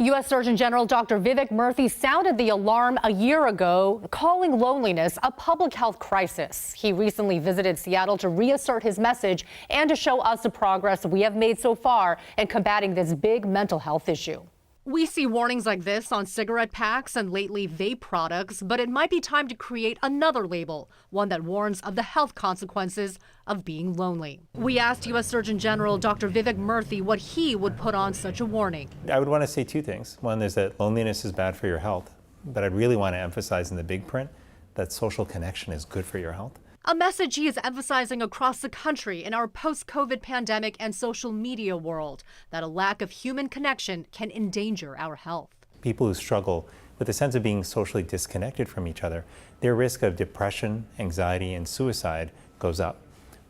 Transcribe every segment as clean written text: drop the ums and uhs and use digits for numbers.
U.S. Surgeon General Dr. Vivek Murthy sounded the alarm a year ago, calling loneliness a public health crisis. He recently visited Seattle to reassert his message and to show us the progress we have made so far in combating this big mental health issue. We see warnings like this on cigarette packs and lately vape products, but it might be time to create another label, one that warns of the health consequences of being lonely. We asked U.S. Surgeon General Dr. Vivek Murthy what he would put on such a warning. I would want to say two things. One is that loneliness is bad for your health, but I'd really want to emphasize in the big print that social connection is good for your health. A message he is emphasizing across the country in our post-COVID pandemic and social media world, that a lack of human connection can endanger our health. People who struggle with a sense of being socially disconnected from each other, their risk of depression, anxiety, and suicide goes up.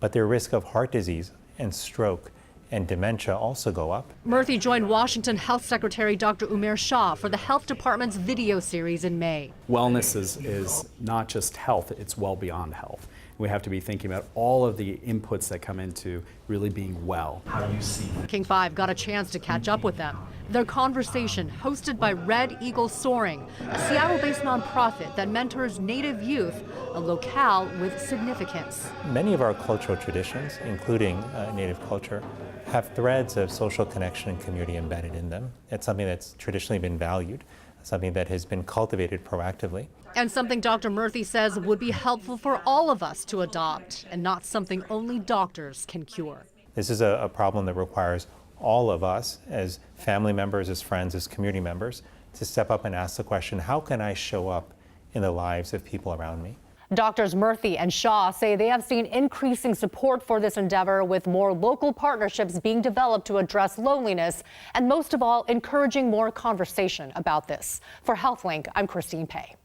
But their risk of heart disease and stroke and dementia also go up. Murthy joined Washington Health Secretary Dr. Umair Shah for the Health Department's video series in May. Wellness is not just health, it's well beyond health. We have to be thinking about all of the inputs that come into really being well. How do you see that? King 5 got a chance to catch up with them. Their conversation, hosted by Red Eagle Soaring, a Seattle-based nonprofit that mentors Native youth, a locale with significance. Many of our cultural traditions, including Native culture, have threads of social connection and community embedded in them. It's something that's traditionally been valued, something that has been cultivated proactively. And something Dr. Murthy says would be helpful for all of us to adopt, and not something only doctors can cure. This is a problem that requires all of us as family members, as friends, as community members, to step up and ask the question, how can I show up in the lives of people around me? Doctors Murthy and Shaw say they have seen increasing support for this endeavor, with more local partnerships being developed to address loneliness, and most of all, encouraging more conversation about this. For HealthLink, I'm Christine Pei.